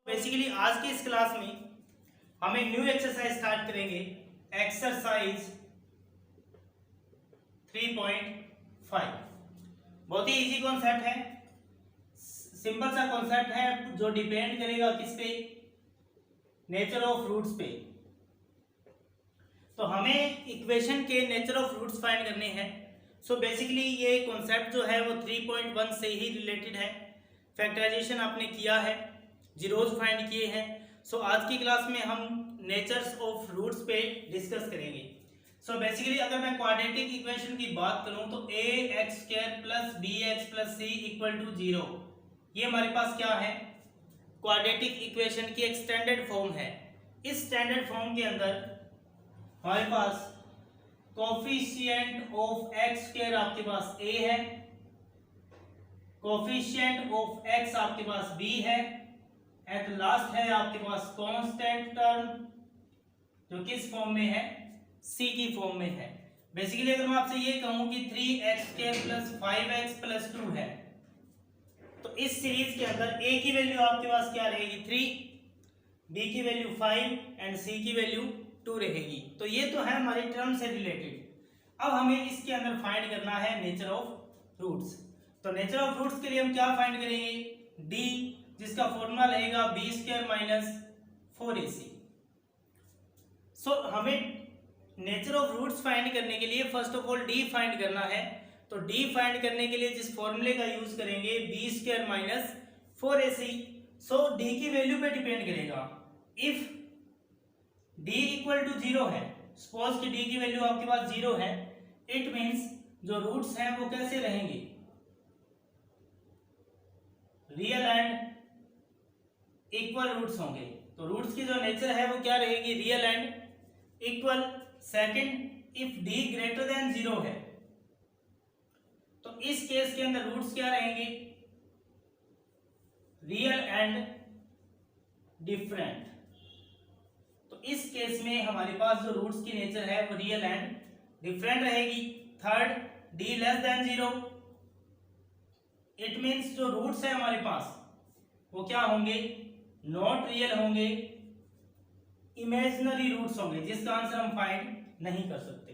Basically आज की इस क्लास में हम एक न्यू एक्सरसाइज स्टार्ट करेंगे। एक्सरसाइज 3.5 बहुत ही इजी कॉन्सेप्ट है, सिंपल सा कॉन्सेप्ट है जो डिपेंड करेगा किस पे, नेचर ऑफ रूट्स पे। तो हमें इक्वेशन के नेचर ऑफ रूट्स फाइंड करने हैं। सो बेसिकली ये कॉन्सेप्ट जो है वो 3.1 से ही रिलेटेड है। फैक्टराइजेशन आपने किया है, जीरोज फाइंड किए हैं। सो आज की क्लास में हम नेचर्स ऑफ रूट्स पे डिस्कस करेंगे। सो बेसिकली अगर मैं क्वाड्रेटिक इक्वेशन की बात करूं तो A X square plus B X plus C equal to 0, ये हमारे पास क्या है, क्वाड्रेटिक इक्वेशन की एक स्टैंडर्ड फॉर्म है। इस स्टैंडर्ड फॉर्म के अंदर हमारे पास कोफिशिएंट ऑफ एक्स स्क्वायर आपके पास a है, कोफिशिएंट ऑफ x आपके पास b है, एट लास्ट है आपके पास कांस्टेंट टर्म जो किस फॉर्म में है, c की फॉर्म में है। बेसिकली अगर मैं आपसे ये कहूं कि 3x square plus 5x plus 2 है, तो इस सीरीज के अंदर a की वैल्यू आपके पास क्या रहेगी 3, b की वैल्यू 5 एंड c की वैल्यू 2 रहेगी। तो ये तो है हमारी टर्म से रिलेटेड। अब हमें इसके अंदर फाइंड करना है नेचर ऑफ रूट्स। तो नेचर ऑफ रूट्स के लिए हम क्या फाइंड करेंगे, d जिसका फॉर्मूला रहेगा बी स्क्वायर माइनस 4ac। सो हमें नेचर ऑफ रूट्स फाइंड करने के लिए first of all d find करना है। तो d फाइंड करने के लिए जिस फॉर्मूले का यूज करेंगे बी स्क्वायर माइनस 4ac। सो d की वैल्यू पे डिपेंड करेगा। इफ d इक्वल टू 0 है, सपोज कि d की वैल्यू आपके पास 0 है, इट मींस जो रूट्स हैं वो कैसे रहेंगे, रियल एंड इक्वल रूट्स होंगे। तो रूट्स की जो नेचर है वो क्या रहेगी, real and equal. Second, if d greater than 0 है तो इस केस के अंदर रूट्स क्या रहेंगे, रियल एंड डिफरेंट। तो इस केस में हमारे पास जो रूट्स की नेचर है वो रियल एंड डिफरेंट रहेगी। Third, d less than 0, it means जो रूट्स है हमारे पास वो क्या होंगे, नॉट रियल होंगे, इमेजिनरी रूट्स होंगे जिसका आंसर हम फाइंड नहीं कर सकते।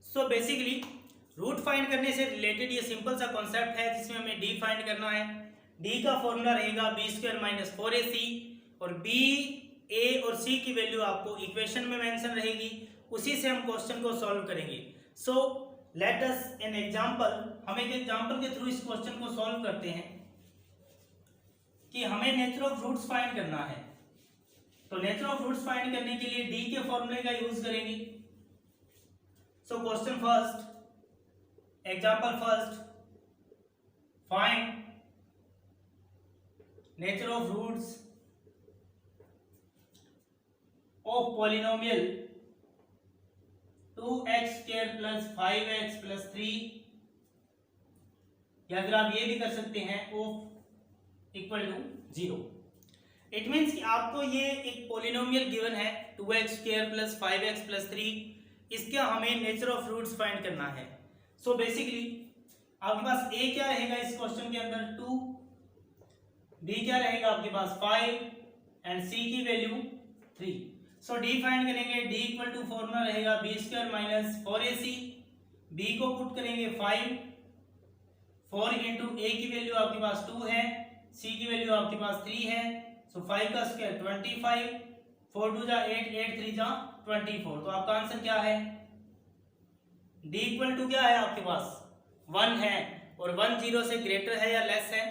सो बेसिकली रूट फाइंड करने से रिलेटेड ये सिंपल सा कॉन्सेप्ट है जिसमें हमें d फाइंड करना है। d का फॉर्मूला रहेगा बी स्क्वायर माइनस 4ac, और b, a और c की वैल्यू आपको इक्वेशन में मेंशन रहेगी, उसी से हम क्वेश्चन को सॉल्व करेंगे। So let us an example, हम एक एग्जांपल के थ्रू इस क्वेश्चन को सॉल्व करते हैं कि हमें नेचर ऑफ रूट्स फाइंड करना है। तो नेचर ऑफ रूट्स फाइंड करने के लिए d के फॉर्मूले का यूज करेंगे। So question first, example first, find nature of roots of polynomial 2x square plus 5x plus 3, या फिर आप ये भी कर सकते हैं of equal to 0। It means कि आपको ये एक पॉलिनोमियल गिवन है 2x square plus 5x plus 3, इसका हमें नेचर ऑफ रूट्स फाइंड करना है। सो बेसिकली आपके पास a क्या रहेगा इस क्वेश्चन के अंदर 2, b क्या रहेगा आपके पास 5 एंड c की वैल्यू 3। सो d फाइंड करेंगे, d इक्वल टू फॉर्मूला रहेगा B square minus 4ac, b को पुट करेंगे 5, 4 इंटू a की वैल्यू आपके पास 2 है, c की वैल्यू आपके पास 3 है। सो 5 का स्क्वायर 25, 4 2 जा 8, 8 3 जा 24। तो आपका आंसर क्या है, d इक्वल टू क्या है आपके पास 1 है, और 1 0 से ग्रेटर है या लेस है,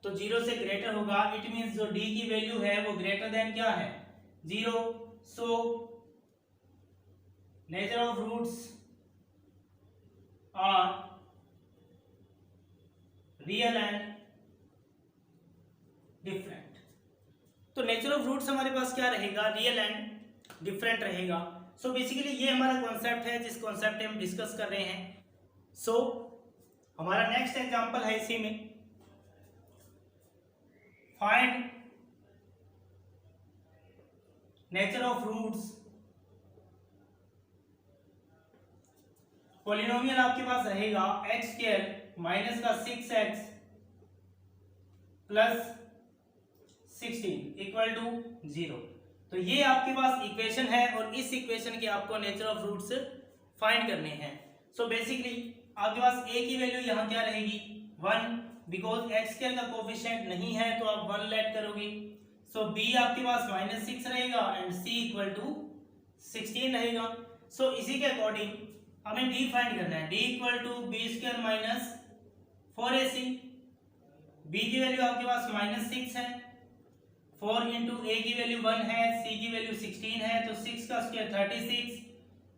तो 0 से ग्रेटर होगा, इट मींस जो d की वैल्यू है वो ग्रेटर देन क्या है 0। So nature of roots are real and different. तो नेचर ऑफ रूट्स हमारे पास क्या रहेगा, रियल एंड डिफरेंट रहेगा। सो बेसिकली ये हमारा कॉन्सेप्ट है जिस कॉन्सेप्ट पे हम डिस्कस कर रहे हैं। सो हमारा नेक्स्ट एग्जांपल है इसी में, find nature of roots polynomial आपके पास रहेगा एक्स स्क्वायर माइनस का 6x प्लस 16 इक्वल टू 0। तो ये आपके पास इक्वेशन है और इस इक्वेशन के आपको नेचर ऑफ रूट्स फाइंड करने हैं। सो बेसिकली आपके पास a की वैल्यू यहाँ क्या रहेगी 1, बिकॉज एक्स स्क्वायर का कोफिशिएंट नहीं है तो आप 1 लेट करोगे। सो b आपके पास -6 रहेगा एंड c इक्वल टू 16 रहेगा। सो इसी के अकॉर्डिंग हमें d फाइंड करना है, d equal to B square minus 4ac। b की वैल्यू आपके पास -6 है, 4 इंटू a की वैल्यू 1 है, c की वैल्यू 16 है, तो 6 का स्क्वायर 36,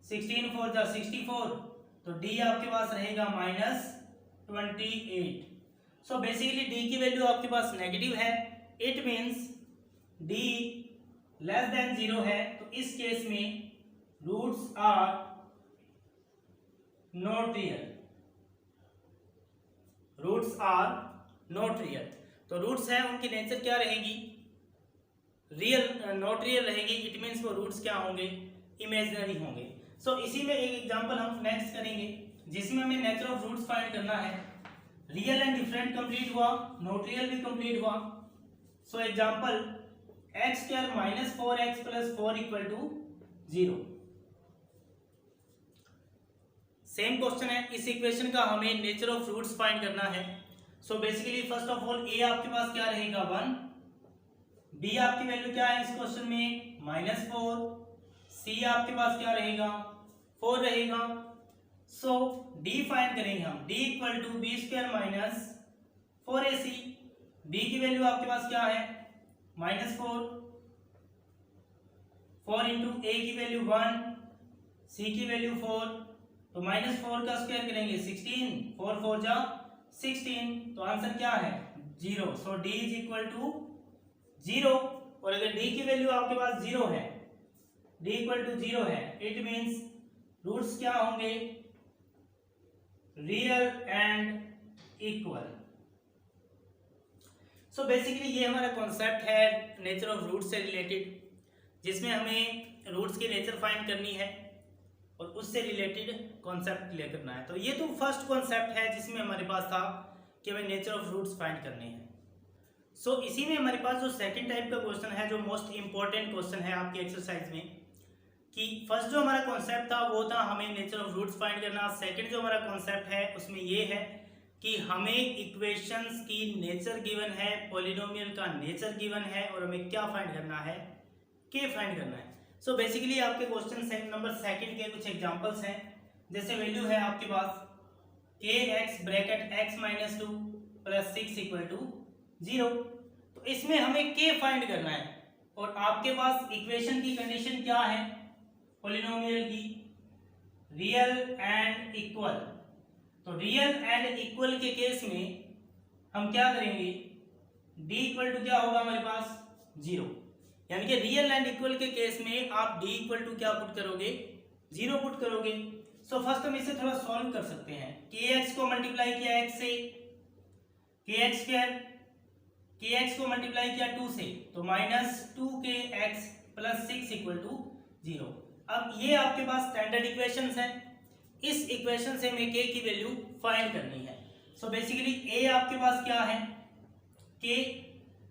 16 4 जा 64, तो d आपके पास रहेगा -28। सो बेसिकली d की वैल्यू आपके पास नेगेटिव है, it means d less than 0 है। तो इस केस में roots are not real, roots are not real. तो रूट्स है उनकी नेचर क्या रहेगी, रियल नॉट रियल रहेगी, इट मींस वो रूट्स क्या होंगे, इमेजिनरी होंगे। सो इसी में एक एग्जांपल हम नेक्स्ट करेंगे जिसमें हमें नेचर ऑफ रूट्स फाइंड करना है। रियल एंड डिफरेंट कंप्लीट हुआ, नॉट रियल भी कंप्लीट हुआ। So example x square minus 4x plus 4 equal to 0। Same question है, इस इक्वेशन का हमें नेचर ऑफ रूट्स फाइंड करना है। So basically first of all a आपके पास क्या रहेगा 1, b आपकी वैल्यू क्या है इस क्वेश्चन में -4, c आपके पास क्या रहेगा 4 रहेगा। सो d फाइंड करेंगे हम, d equal to B square minus 4ac। b की वैल्यू आपके पास क्या है -4, 4 इंटू a की वैल्यू 1, c की वैल्यू 4, तो -4 का स्क्वायर करेंगे 16, 4 4 जा 16, तो आंसर क्या है 0। सो d इज इक्वल टू 0। और अगर d की वैल्यू आपके पास 0 है, d इक्वल टू 0 है, इट मींस रूट्स क्या होंगे real and equal. So basically ये हमारा कॉन्सेप्ट है नेचर ऑफ रूट्स से रिलेटेड, जिसमें हमें रूट्स की नेचर फाइंड करनी है और उससे रिलेटेड कॉन्सेप्ट क्लियर करना है। तो ये तो फर्स्ट कॉन्सेप्ट है जिसमें हमारे पास था कि हमें नेचर ऑफ रूट्स फाइंड करने हैं। सो इसी में हमारे पास जो सेकंड टाइप का क्वेश्चन है, जो मोस्ट इंपॉर्टेंट क्वेश्चन है आपकी एक्सरसाइज में, कि फर्स्ट जो हमारा कॉन्सेप्ट था वो था हमें नेचर ऑफ रूट्स फाइंड करना। सेकंड जो हमारा कॉन्सेप्ट है उसमें ये है कि हमें इक्वेशंस की नेचर गिवन है, पॉलिनोमियल का नेचर गिवन है और हमें क्या फाइंड करना है, के फाइंड करना है। सो बेसिकली आपके क्वेश्चन नंबर सेकंड के कुछ एग्जांपल्स हैं, जैसे वैल्यू है आपके पास kx bracket x minus 2 plus 6 equal to 0। तो इसमें हमें k फाइंड करना है और आपके पास इक्वेशन की कंडीशन क्या है पॉलिनोमियल की, रियल एंड इक्वल। तो रियल एंड इक्वल के केस में हम क्या करेंगे, d इक्वल टू क्या होगा हमारे पास 0, यानी कि रियल एंड इक्वल के केस में आप d इक्वल टू क्या पुट करोगे 0 पुट करोगे। सो फर्स्ट हम इसे थोड़ा सॉल्व कर सकते हैं। kx को मल्टीप्लाई किया x से, kx स्क्वायर, kx को मल्टीप्लाई किया 2 से, तो -2kx प्लस 6 इक्वल टू 0। अब ये आपके पास स्टैंडर्ड इक्वेशंस हैं, इस इक्वेशन से हमें k की वैल्यू फाइंड करनी है। सो बेसिकली a आपके पास क्या है k,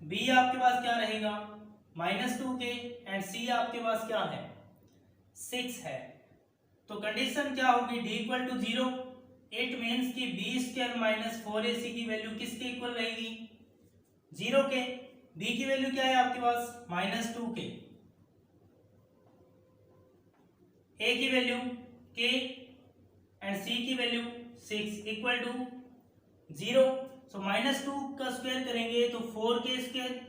b आपके पास क्या रहेगा -2k एंड c आपके पास क्या है 6 है। तो कंडीशन क्या होगी d equal to 0, it means कि b स्क्वायर माइनस 4ac की वैल्यू किसके इक्वल रहेगी 0 के। b की वैल्यू क्या है आपके पास -2k, a की वैल्यू k एंड c की वैल्यू 6 इक्वल टू 0। सो -2 का स्क्वायर करेंगे तो 4k स्क्वायर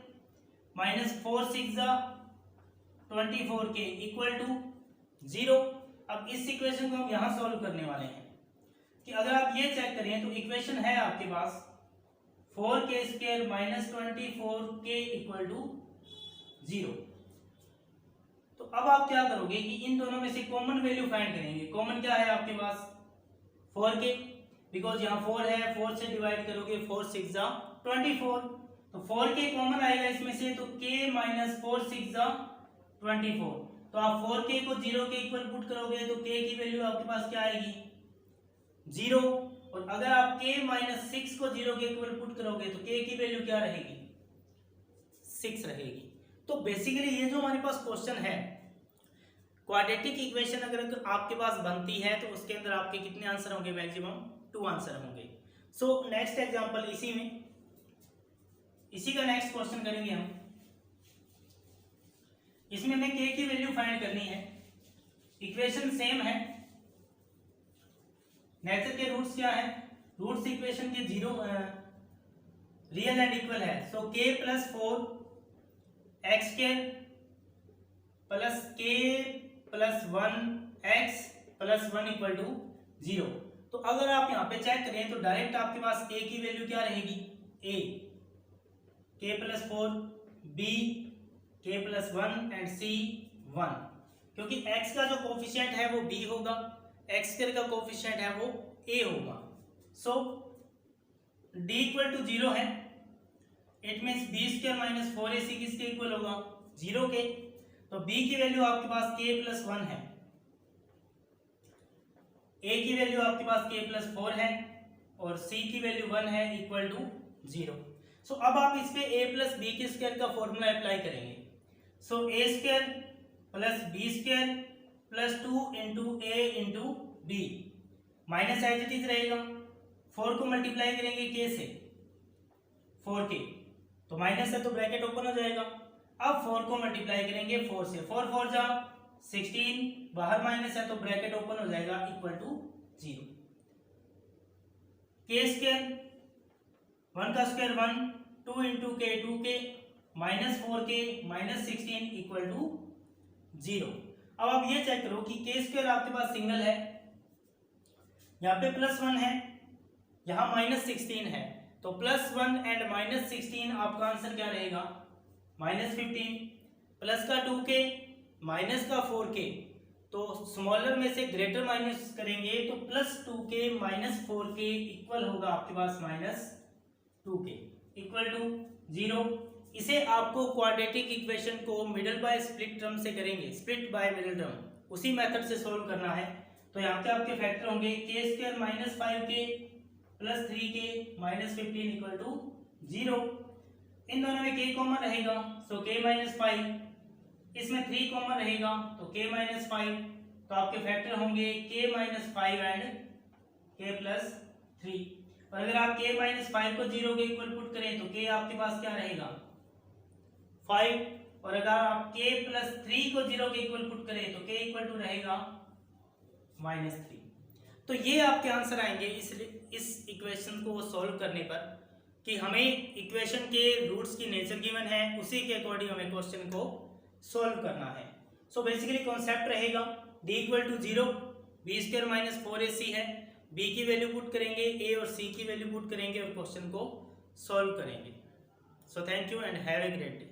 -4 6 जा 24k इक्वल टू 0। अब इस इक्वेशन को हम यहां सॉल्व करने वाले हैं कि अगर आप ये चेक करें तो इक्वेशन है आपके पास 4k square -24k equal to 0। तो अब आप क्या करोगे कि इन दोनों में से कॉमन वैल्यू फाइंड करेंगे। कॉमन क्या है आपके पास 4k, बिकॉज यहाँ 4 है, 4 से डिवाइड करोगे 4 6 जा 24, तो 4k कॉमन आएगा इसमें से, तो k माइनस 4 6 जा 24। तो आप 4k को 0 के इक्वल पुट करोगे तो k की वैल्यू आपके पास क्या आएगी 0। और अगर आप k माइनस 6 को 0 के इक्वल पुट करोगे तो k की वैल्यू क्या रहेगी 6 रहेगी। तो बेसिकली ये जो हमारे पास क्वेश्चन है, क्वाड्रेटिक इक्वेशन अगर आपके पास बनती है तो उसके अंदर आपके कितने आंसर होंगे? मैक्सिमम 2 आंसर होंगे। सो नेक्स्ट एग्जांपल इसी का नेक्स्ट क्वेश्चन करेंगे हम। इसमें हमें k की वैल्यू फाइंड करनी है। इक्वेशन सेम है, नेचर के रूट्स क्या है? रूट्स इक्वेशन के 0 रियल एंड इक्वल है। So k plus 4 x square plus k plus 1 x plus 1 equal to 0। तो अगर आप यहाँ पे चेक करें तो डायरेक्ट आपके पास a की वैल्यू क्या रहेगी? a k plus 4, b k plus 1 and c 1, क्योंकि x का जो कोफिशिएंट है वो b होगा, x स्क्वायर का कोफिशिएंट है वो a होगा। सो d इक्वल टू 0 है, it means b square minus 4ac किसके इक्वल होगा? 0 के। तो b की वैल्यू आपके पास k प्लस 1 है, a की वैल्यू आपके पास k प्लस 4 है और c की वैल्यू 1 है इक्वल टू 0। सो अब आप इस पे a प्लस बी के स्क्वायर का फॉर्मूला अप्लाई करेंगे। So a square plus B square plus 2 into A into B minus as it is रहेगा। 4 को मल्टीप्लाई करेंगे k से, 4k, तो माइनस है तो ब्रैकेट ओपन हो जाएगा। अब 4 को मल्टीप्लाई करेंगे 4 से, 4 4 जा 16, बाहर माइनस है तो ब्रैकेट ओपन हो जाएगा इक्वल टू 0। k स्क्वायर 1 का स्क्वायर 1, 2 इंटू के 2k minus 4k minus 16 equal to 0। अब आप ये चेक करो कि k स्क्वायर आपके पास सिंगल है, यहाँ पे प्लस 1 है, यहाँ माइनस 16 है, तो प्लस 1 एंड माइनस 16 आपका आंसर क्या रहेगा? माइनस 15। प्लस का 2k माइनस का 4k, तो स्मॉलर में से ग्रेटर माइनस करेंगे तो plus 2k minus 4k equal होगा आपके पास माइनस 2k इक्वल टू 0। इसे आपको क्वाड्रेटिक इक्वेशन को मिडल बाय स्प्लिट टर्म से करेंगे, स्प्लिट बाय मिडल टर्म, उसी मेथड से सोल्व करना है। तो यहाँ पे आपके फैक्टर होंगे k square minus 5k plus 3k minus 15 equal to 0। इन दोनों में k कॉमन रहेगा, सो k माइनस 5, इसमें 3 कॉमन रहेगा तो k माइनस 5, तो आपके फैक्टर होंगे k minus 5 and k plus 3। और अगर आप k माइनस 5 को 0 के इक्वल पुट करें तो k आपके पास क्या रहेगा? 5, और अगर आप k प्लस 3 को 0 के इक्वल पुट करें तो k इक्वल टू रहेगा माइनस 3। तो ये आपके आंसर आएंगे इस इक्वेशन को सॉल्व करने पर, कि हमें इक्वेशन के रूट्स की नेचर गिवन है, उसी के अकॉर्डिंग हमें क्वेश्चन को सॉल्व करना है। सो बेसिकली कॉन्सेप्ट रहेगा d equal to 0, B square minus 4ac है, b की वैल्यू पुट करेंगे, a और c की वैल्यू पुट करेंगे और क्वेश्चन को सॉल्व करेंगे। So thank you and have a great day.